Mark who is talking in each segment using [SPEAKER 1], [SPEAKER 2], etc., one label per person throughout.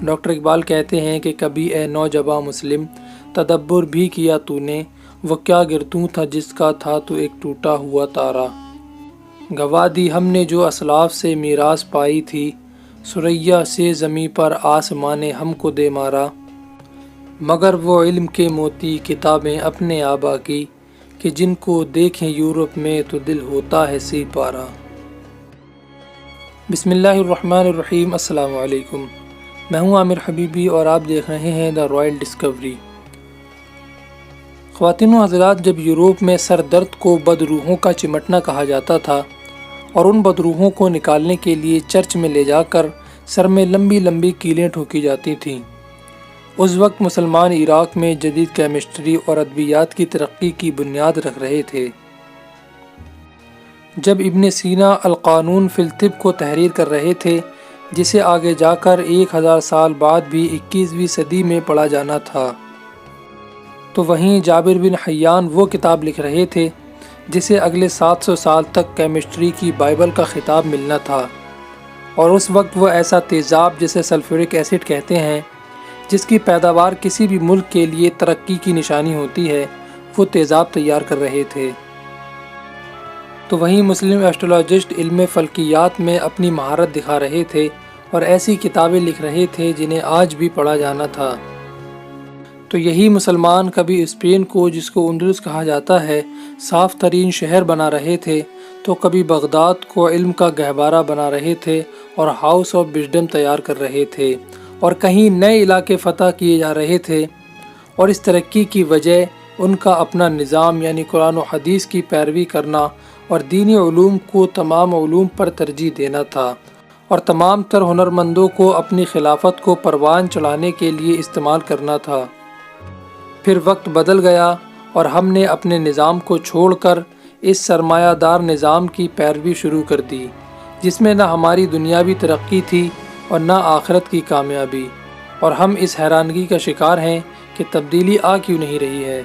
[SPEAKER 1] Doctor Iqbal کہتے ہیں کہ کبھی اے نوجواں مسلم تدبر بھی کیا تو نے، وہ کیا گردوں تھا جس کا تھا تو ایک ٹوٹا ہوا تارا۔ گوا دی ہم نے جو اسلاف سے میراث پائی تھی، ثریا سے زمیں پر آسمان نے ہم کو دے مارا۔ مگر وہ علم کے موتی کتابیں اپنے آبا کی، کہ جن کو دیکھیں یورپ میں تو دل ہوتا ہے سی پارا۔ بسم اللہ الرحمن الرحیم۔ السلام علیکم، میں ہوں عامر حبیبی اور آپ دیکھ رہے ہیں دا رائل ڈسکوری۔ خواتین و حضرات، جب یورپ میں سر درد کو بدروحوں کا چمٹنا کہا جاتا تھا اور ان بدروحوں کو نکالنے کے لیے چرچ میں لے جا کر سر میں لمبی لمبی کیلیں ٹھوکی جاتی تھیں، اس وقت مسلمان عراق میں جدید کیمسٹری اور ادویات کی ترقی کی بنیاد رکھ رہے تھے۔ جب ابن سینا القانون فی الطب کو تحریر کر رہے تھے، جسے آگے جا کر 1000 سال بعد بھی 21ویں صدی میں پڑھا جانا تھا، تو وہیں جابر بن حیان وہ کتاب لکھ رہے تھے جسے اگلے 700 سال تک کیمسٹری کی بائبل کا خطاب ملنا تھا۔ اور اس وقت وہ ایسا تیزاب جسے سلفورک ایسڈ کہتے ہیں، جس کی پیداوار کسی بھی ملک کے لیے ترقی کی نشانی ہوتی ہے، وہ تیزاب تیار کر رہے تھے۔ تو وہیں مسلم ایسٹرولوجسٹ علم فلکیات میں اپنی مہارت دکھا رہے تھے اور ایسی کتابیں لکھ رہے تھے جنہیں آج بھی پڑھا جانا تھا۔ تو یہی مسلمان کبھی اسپین کو، جس کو اندلس کہا جاتا ہے، صاف ترین شہر بنا رہے تھے، تو کبھی بغداد کو علم کا گہوارہ بنا رہے تھے اور ہاؤس آف وزڈم تیار کر رہے تھے، اور کہیں نئے علاقے فتح کیے جا رہے تھے۔ اور اس ترقی کی وجہ ان کا اپنا نظام یعنی قرآن و حدیث کی پیروی کرنا اور دینی علوم کو تمام علوم پر ترجیح دینا تھا، اور تمام تر ہنرمندوں کو اپنی خلافت کو پروان چڑھانے کے لیے استعمال کرنا تھا۔ پھر وقت بدل گیا اور ہم نے اپنے نظام کو چھوڑ کر اس سرمایہ دار نظام کی پیروی شروع کر دی، جس میں نہ ہماری دنیاوی ترقی تھی اور نہ آخرت کی کامیابی، اور ہم اس حیرانگی کا شکار ہیں کہ تبدیلی آ کیوں نہیں رہی ہے۔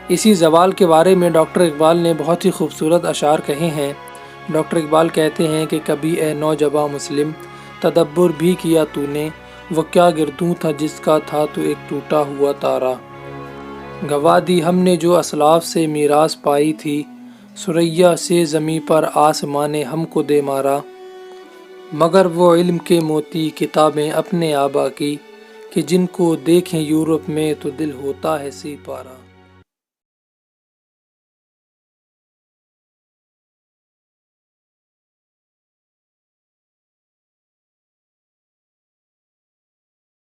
[SPEAKER 1] اسی زوال کے بارے میں ڈاکٹر اقبال نے بہت ہی خوبصورت اشعار کہے ہیں۔ ڈاکٹر اقبال کہتے ہیں کہ کبھی اے نوجواں مسلم تدبر بھی کیا تو نے، وہ کیا گردوں تھا جس کا تھا تو ایک ٹوٹا ہوا تارا۔ گوا دی ہم نے جو اسلاف سے میراث پائی تھی، ثریا سے زمیں پر آسمان نے ہم کو دے مارا۔ مگر وہ علم کے موتی کتابیں اپنے آبا کی، کہ جن کو دیکھیں یورپ میں تو دل ہوتا ہے سی پارا۔